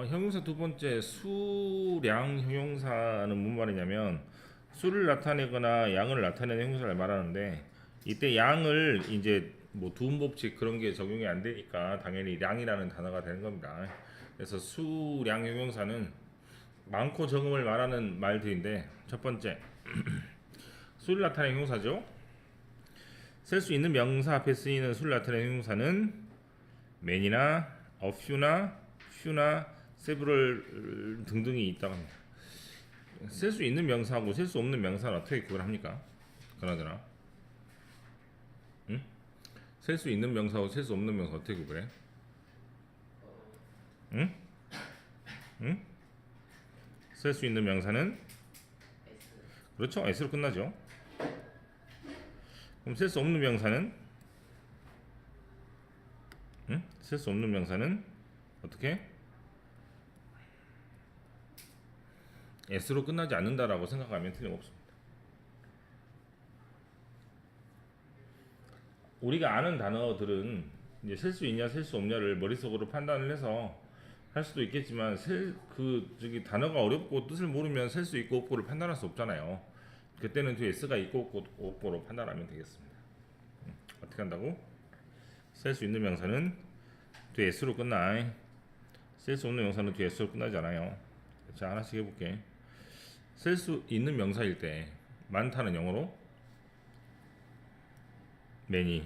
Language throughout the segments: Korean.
형용사 두 번째 수량 형용사는 뭔 말이냐면 수를 나타내거나 양을 나타내는 형용사를 말하는데 이때 양을 이제 뭐 두음법칙 그런 게 적용이 안 되니까 당연히 량이라는 단어가 되는 겁니다. 그래서 수량 형용사는 많고 적음을 말하는 말들인데 첫 번째 수를 나타내는 형용사죠. 쓸 수 있는 명사 앞에 쓰이는 수를 나타내는 형용사는 man이나 a few나 few나 several 등등이 있다고 합니다. 쓸 수 있는 명사하고 쓸 수 없는 명사는 어떻게 구분합니까? 그나저나 응? 쓸 수 있는 명사하고 쓸 수 없는 명사 어떻게 구분해? 응? 응? 쓸 수 있는 명사는 그렇죠. s로 끝나죠. 그럼 쓸 수 없는 명사는 응? 쓸 수 없는 명사는 어떻게? s로 끝나지 않는다라고 생각하면 틀림없습니다. 우리가 아는 단어들은 이제 셀 수 있냐 셀 수 없냐를 머릿속으로 판단을 해서 할 수도 있겠지만 단어가 어렵고 뜻을 모르면 셀 수 있고 없고를 판단할 수 없잖아요. 그때는 뒤에 s가 있고 없고로 판단하면 되겠습니다. 어떻게 한다고? 셀 수 있는 명사는 뒤에 s로 끝나. 셀 수 없는 명사는 뒤에 s로 끝나지 않아요. 자, 하나씩 해볼게. 셀 수 있는 명사일 때 많다는 영어로 many.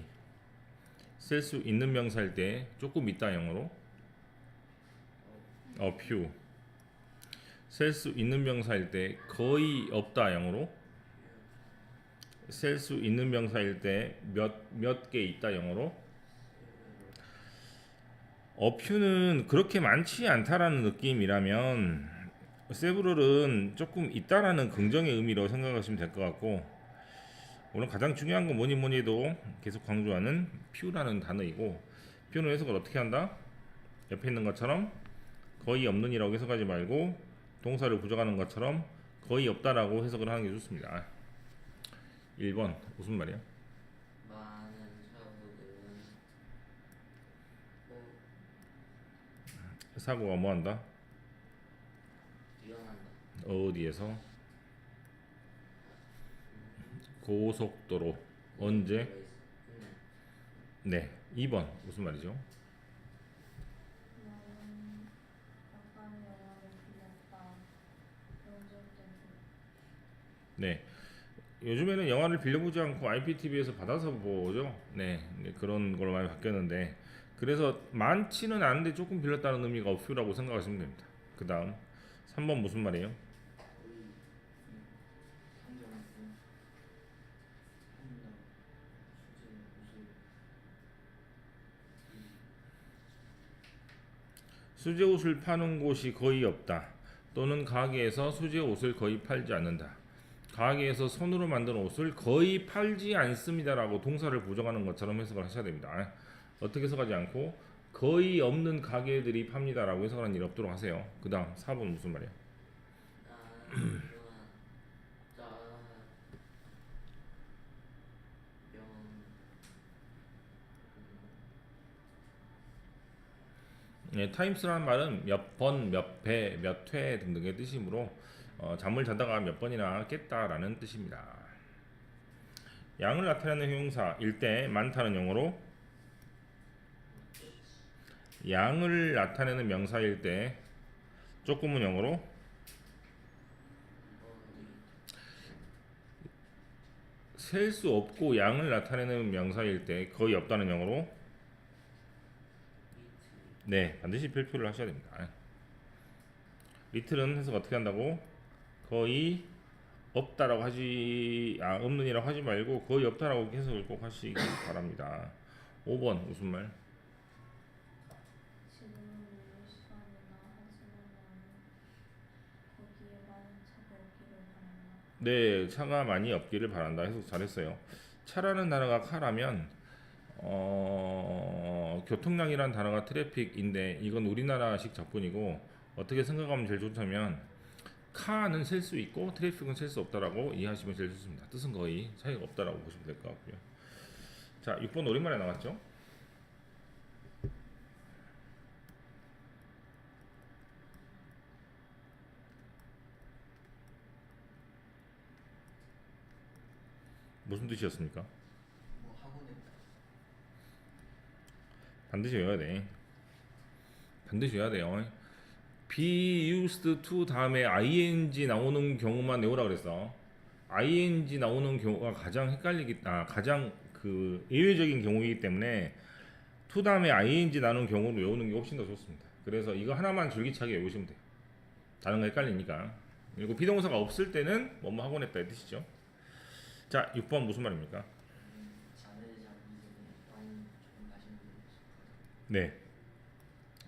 쓸 수 있는 명사일 때 조금 있다 영어로 a few. 쓸 수 있는 명사일 때 거의 없다 영어로 쓸 수 있는 명사일 때 몇 개 있다 영어로 a few는 그렇게 많지 않다라는 느낌이라면 several은 조금 있다라는 긍정의 의미로 생각하시면 될 것 같고 오늘 가장 중요한 건 뭐니 뭐니 해도 계속 강조하는 few라는 단어이고 few는 해석을 어떻게 한다? 옆에 있는 것처럼 거의 없는 이라고 해석하지 말고 동사를 부정하는 것처럼 거의 없다라고 해석을 하는 게 좋습니다. 1번 무슨 말이야? 많은 사고들은 사고가 뭐 한다? 일어난다. 어디에서? 고속도로 언제? 네 2번 무슨 말이죠? 네 요즘에는 영화를 빌려보지 않고 IPTV에서 받아서 보죠. 네 그런 걸로 많이 바뀌었는데 그래서 많지는 않은데 조금 빌렸다는 의미가 없슈라고 생각하시면 됩니다. 그 다음 3번 무슨 말이에요? 수제 옷을 파는 곳이 거의 없다. 또는 가게에서 수제 옷을 거의 팔지 않는다. 가게에서 손으로 만든 옷을 거의 팔지 않습니다라고 동사를 부정하는 것처럼 해석을 하셔야 됩니다. 어떻게 해석하지 않고 거의 없는 가게들이 팝니다라고 해석하는 일이 없도록 하세요. 그 다음 4번 무슨 말이야? 예, 타임스라는 말은 몇 번, 몇 배, 몇 회 등등의 뜻이므로 잠을 자다가 몇 번이나 깼다라는 뜻입니다. 양을 나타내는 형용사일 때 많다는 영어로 양을 나타내는 명사일 때 조금은 영어로 셀 수 없고 양을 나타내는 명사일 때 거의 없다는 영어로 네 반드시 필표를 하셔야 됩니다. 리틀은 해석 어떻게 한다고? 거의 없다라고 없는이라고 하지 말고 거의 없다라고 해석을 꼭 하시기 바랍니다. 5번 무슨 말? 네, 차가 많이 없기를 바란다. 해석 잘했어요. 차라는 단어가 카라면 교통량이란 단어가 트래픽인데 이건 우리나라식 접근이고 어떻게 생각하면 제일 좋다면 카는 셀 수 있고 트래픽은 셀 수 없다라고 이해하시면 제일 좋습니다. 뜻은 거의 차이가 없다라고 보시면 될 것 같고요. 자, 6번 오랜만에 나왔죠? 무슨 뜻이었습니까? 뭐 하고 냈다. 반드시 외워야 돼. 반드시 외워야 돼요. be used to 다음에 ing 나오는 경우만 외우라 그랬어. ing 나오는 경우가 가장 가장 그 예외적인 경우이기 때문에 to 다음에 ing 나오는 경우로 외우는 게 훨씬 더 좋습니다. 그래서 이거 하나만 줄기차게 외우시면 돼요. 다른 거 헷갈리니까. 그리고 비동사가 없을 때는 뭐뭐 하곤 했다 이 뜻이죠. 자, 6번 무슨 말입니까? 잠을 자기 전에 와인 조금 마시는 게 네.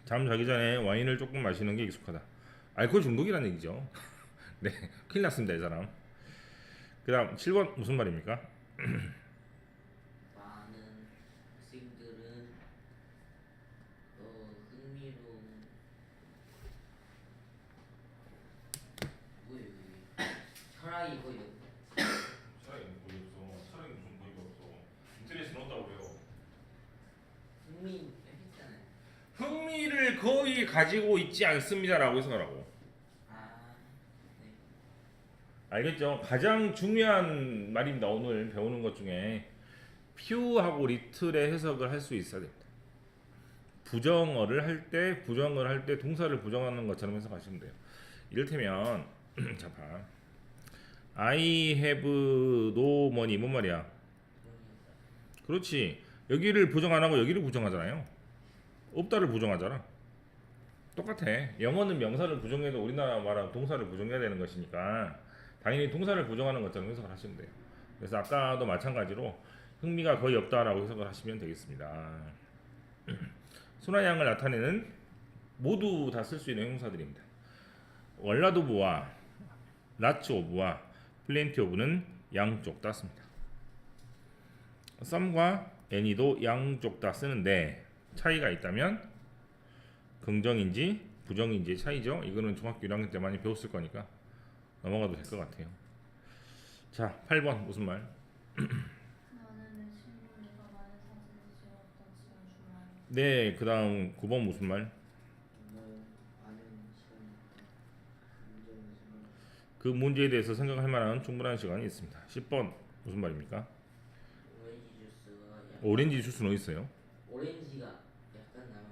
잠 자기 전에 와인을 조금 마시는 게 익숙하다. 알코올 중독이라는 얘기죠. 네, 큰일 났습니다, 이 사람. 그 다음 7번 무슨 말입니까? 많은 학생들은 흥미로운 뭐예요 이게 철학이 거의 차라리 거의 없어. 차라리 무슨 거의 없어. 인터넷에 넣었다고 그래요. 흥미 했잖아요. 흥미를 거의 가지고 있지 않습니다라고 해석하라고. 아, 네. 알겠죠? 가장 중요한 말입니다. 오늘 배우는 것 중에 few하고 little의 해석을 할 수 있어야 됩니다. 부정어를 할 때 동사를 부정하는 것처럼 해석하시면 돼요. 이를테면 자 봐. I have no money 뭔 말이야? 그렇지. 여기를 부정 안 하고 여기를 부정하잖아요. 없다를 부정하잖아. 똑같아. 영어는 명사를 부정해도 우리나라 말하는 동사를 부정해야 되는 것이니까 당연히 동사를 부정하는 것처럼 해석을 하시면 돼요. 그래서 아까도 마찬가지로 흥미가 거의 없다라고 해석을 하시면 되겠습니다. 순화양을 나타내는 모두 다 쓸 수 있는 형용사들입니다. 월라드 오브와 라츠 오브와 플렌티 오브는 양쪽 다 씁니다. 썸과 애니도 양쪽 다 쓰는데 차이가 있다면 긍정인지 부정인지의 차이죠. 이거는 중학교 1학년 때 많이 배웠을 거니까 넘어가도 될 것 같아요. 자, 8번 무슨 말? 나는 내 친구 내가 많은 사진을 찍었던 지금 좋아해. 네, 그 다음 9번 무슨 말? 뭐 많은 시간 문제를 생각. 그 문제에 대해서 생각할 만한 충분한 시간이 있습니다. 10번 무슨 말입니까? 오렌지 주스가 약간 오렌지 주스는 어디 있어요? 오렌지가 약간 나면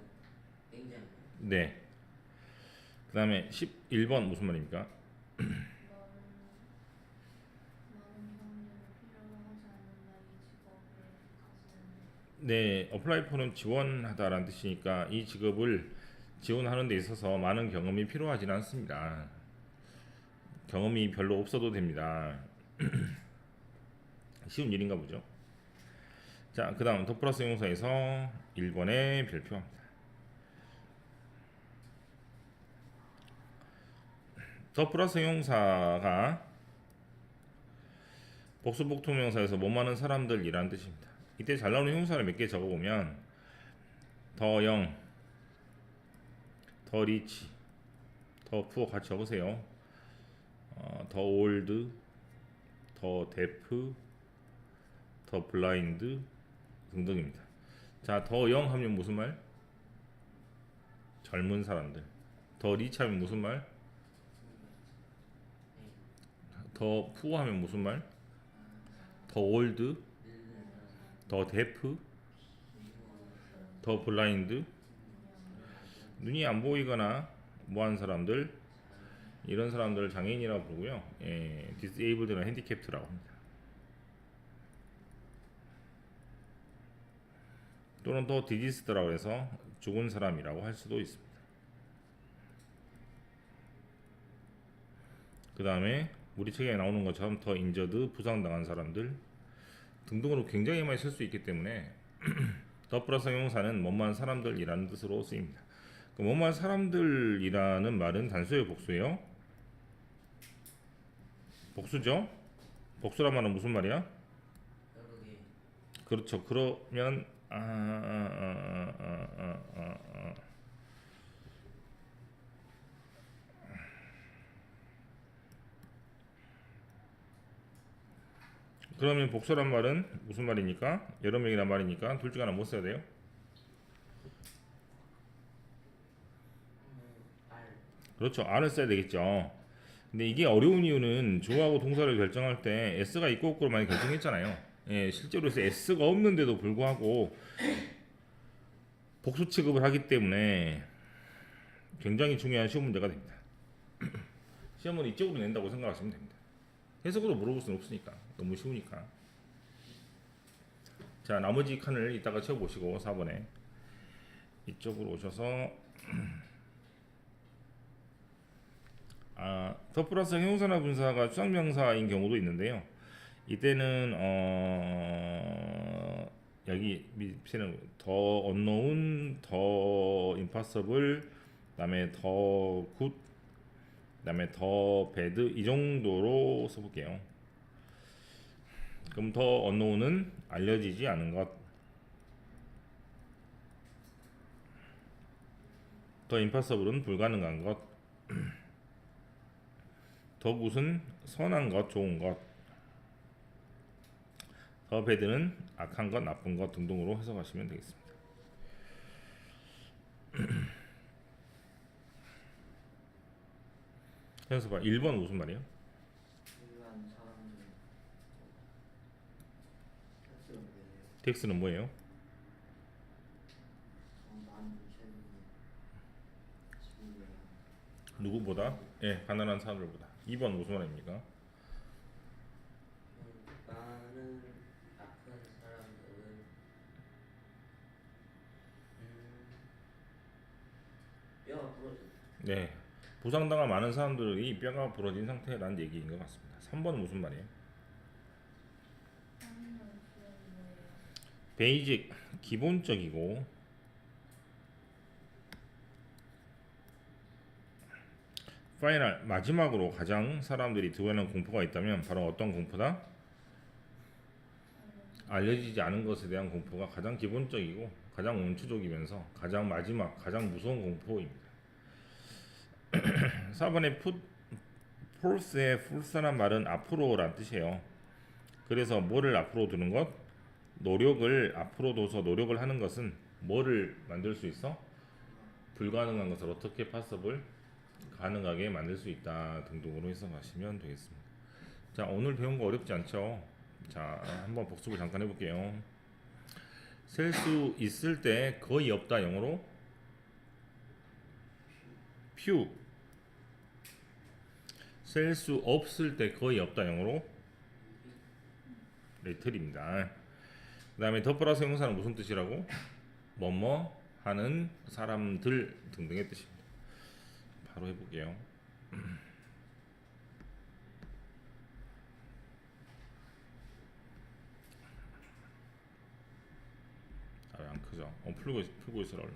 굉장히 네. 그 다음에 11번 무슨 말입니까? 너는 많은 경험들을 필요로 하지 않는다. 이 직업을 가지는 네, 어플라이 포는 지원하다라는 뜻이니까 이 직업을 지원하는 데 있어서 많은 경험이 필요하지는 않습니다. 경험이 별로 없어도 됩니다. 쉬운 일인가 보죠. 자, 그 다음 더 플러스 형용사에서 1번의 별표합니다. 더 플러스 형용사가 복수복투명사에서 뭐 많은 사람들이라는 뜻입니다. 이때 잘 나오는 형용사를 몇 개 적어보면 더 영, 더 리치, 더 푸어 같이 적으세요. 더 올드, 더 데프, 더 블라인드 등등입니다. 자, 더 영 하면 무슨 말? 젊은 사람들. 더 리치 하면 무슨 말? 더 푸어 하면 무슨 말? 더 올드, 더 데프, 더 블라인드, 눈이 안 보이거나 뭐한 사람들, 이런 사람들을 장애인이라고 부르고요. disabled나 handicaped라고 합니다. 또는 더 diseased라고 해서 죽은 사람이라고 할 수도 있습니다. 그 다음에 우리 책에 나오는 것처럼 더 인저드, 부상당한 사람들 등등으로 굉장히 많이 쓸 수 있기 때문에 더 플러스 형용사는 뭐뭐한 사람들이라는 뜻으로 쓰입니다. 그 뭐뭐한 사람들이라는 말은 단수예요, 복수예요? 복수죠? 복수란 말은 무슨 말이야? 여러 개 그렇죠. 그러면 그러면 복수란 말은 무슨 말이니까? 여러 명이란 말이니까 둘 중 하나 못 써야 돼요. 알 그렇죠. R을 써야 되겠죠. 근데 이게 어려운 이유는 주어하고 동사를 결정할 때 s가 있고 없고를 많이 결정했잖아요. 예, 실제로 해서 s가 없는데도 불구하고 복수 취급을 하기 때문에 굉장히 중요한 시험 문제가 됩니다. 시험은 이쪽으로 낸다고 생각하시면 됩니다. 해석으로 물어볼 수는 없으니까 너무 쉬우니까. 자, 나머지 칸을 이따가 채워보시고 4번에 이쪽으로 오셔서 더 플러스 형용사나 분사가 추상명사인 경우도 있는데요. 이때는 여기 밑에는 더 unknown, 더 impossible, 그다음에 더 good, 그다음에 더 bad 이 정도로 써볼게요. 그럼 더 unknown은 알려지지 않은 것, 더 impossible은 불가능한 것, 더 굿은 선한 것, 좋은 것, 더 배드는 악한 것, 나쁜 것 등등으로 해석하시면 되겠습니다. 그래서 봐, 1번 무슨 말이에요? 필요한 사람들 텍스트는 뭐예요? 텍스는 뭐예요? 많은 책임을 지불해야 누구보다? 예, 가난한 사람들보다. 2번 무슨 말입니까? 많은 아픈 사람들은 뼈가 부러져. 네, 부상당한 많은 사람들이 뼈가 부러진 상태라는 얘기인 것 같습니다. 3번은 무슨 말이에요? 하는 수업이 뭐예요? 베이직, 기본적이고 파이널, 마지막으로 가장 사람들이 두려워하는 공포가 있다면 바로 어떤 공포다? 알려지지 않은 것에 대한 공포가 가장 기본적이고 가장 원초적이면서 가장 마지막, 가장 무서운 공포입니다. 4번의 force의 force란 말은 앞으로란 뜻이에요. 그래서 뭐를 앞으로 두는 것? 노력을 앞으로 둬서 노력을 하는 것은 뭐를 만들 수 있어? 불가능한 것을 어떻게 possible? 가능하게 만들 수 있다 등등으로 해석하시면 되겠습니다. 자, 오늘 배운 거 어렵지 않죠? 자, 한번 복습을 잠깐 해볼게요. 셀 수 있을 때 거의 없다 영어로 few. 셀 수 없을 때 거의 없다 영어로 little입니다. 그 다음에 더 플러스 형용사는 무슨 뜻이라고? 뭐뭐 하는 사람들 등등의 뜻입니다. 바로 해볼게요. 왜 안 크죠? 풀고 있어라 얼른.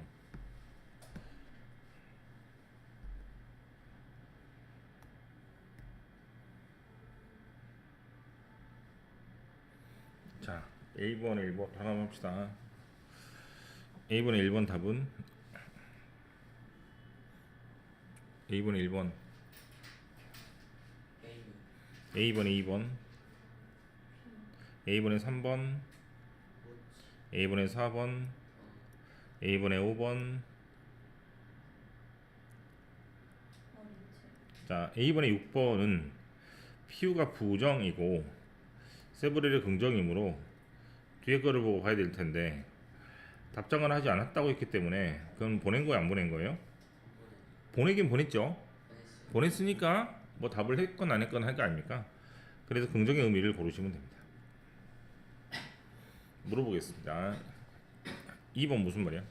자, A번에 1번 하나 봅시다. A번에 1번 답은 A번에 1번, A번에 2번, A번에 3번, A번에 4번, A번에 5번. 어리지. 자, A번에 6번은 P가 부정이고 세브렐이 긍정이므로 뒤에 거를 보고 봐야 될 텐데 답장을 하지 않았다고 했기 때문에 그건 보낸 거예요, 안 보낸 거예요? 보내긴 보냈죠. 보냈으니까 뭐 답을 했건 안 했건 할 거 아닙니까? 그래서 긍정의 의미를 고르시면 됩니다. 물어보겠습니다. 2번 무슨 말이야?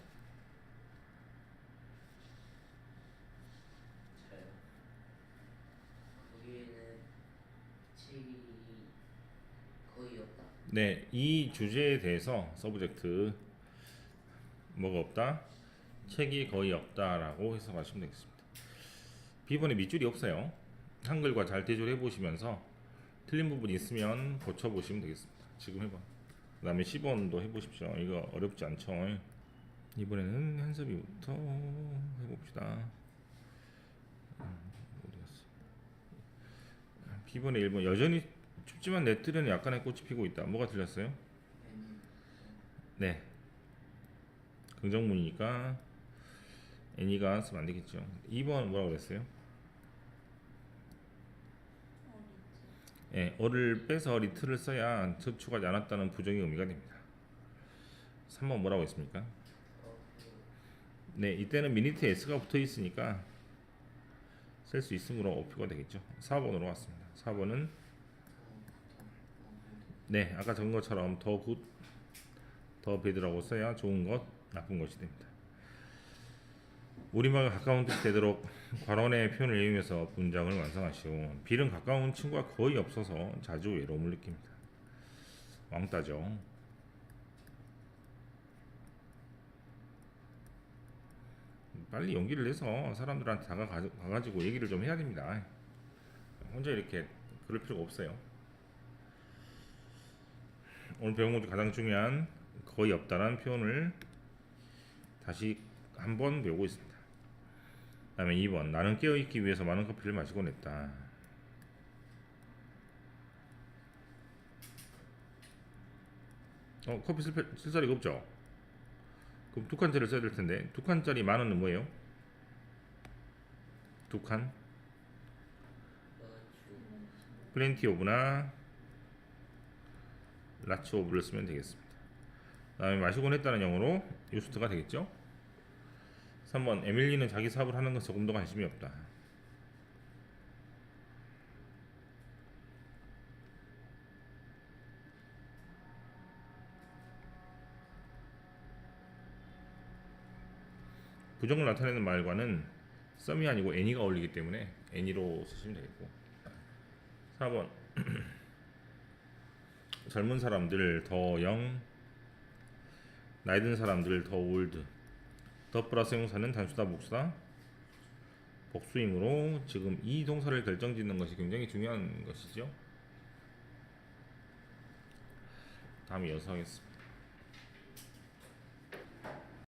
저요. 거기에는 책이 거의 없다. 네, 이 주제에 대해서 서브젝트 뭐가 없다? 책이 거의 없다라고 해석하시면 되겠습니다. B번에 밑줄이 없어요. 한글과 잘 대조를 해보시면서 틀린 부분이 있으면 고쳐보시면 되겠습니다. 지금 해봐. 그 다음에 10번도 해보십시오. 이거 어렵지 않죠? 이번에는 한섭이부터 해봅시다. 어디 갔어? B번에 1번 여전히 춥지만 내 틀에는 약간의 꽃이 피고 있다. 뭐가 틀렸어요? 네, 긍정문이니까 애니가 쓰면 안 되겠죠. 2번 뭐라고 그랬어요? 예, 어를 빼서 리틀을 써야 저축하지 않았다는 부정의 의미가 됩니다. 3번 뭐라고 했습니까? 네, 이때는 미니트에 s가 붙어 있으니까 쓸 수 있으므로 어표가 되겠죠. 4번으로 갔습니다. 4번은 네, 아까 적은 것처럼 더 굿, 더 배드라고 써야 좋은 것, 나쁜 것이 됩니다. 우리말과 가까운 뜻이 되도록 괄원의 표현을 이용해서 문장을 완성하시오. 빌은 가까운 친구가 거의 없어서 자주 외로움을 느낍니다. 왕따죠. 빨리 용기를 내서 사람들한테 다가가지고 얘기를 좀 해야 됩니다. 혼자 이렇게 그럴 필요가 없어요. 오늘 배운 것 중 가장 중요한 거의 없다라는 표현을 다시 한번 배우고 있습니다. 다음에 2번 나는 깨어있기 위해서 많은 커피를 마시곤 했다. 커피 쓸 자리가 없죠? 그럼 두 칸짜리를 써야 될 텐데 두 칸짜리 만원은 뭐예요? 두 칸? 플렌티 오브나 라치 오브를 쓰면 되겠습니다. 다음에 마시곤 했다는 영어로 유스트가 되겠죠? 3번 에밀리는 자기 사업을 하는 것에 조금 더 관심이 없다. 부정을 나타내는 말과는 썸이 아니고 애니가 어울리기 때문에 애니로 쓰시면 되겠고 4번 젊은 사람들 더 영, 나이 든 사람들 더 올드. 더 플러스 형사는 단수다 복수다 복수이므로 지금 이 동사를 결정짓는 것이 굉장히 중요한 것이죠. 다음 이어서 하겠습니다.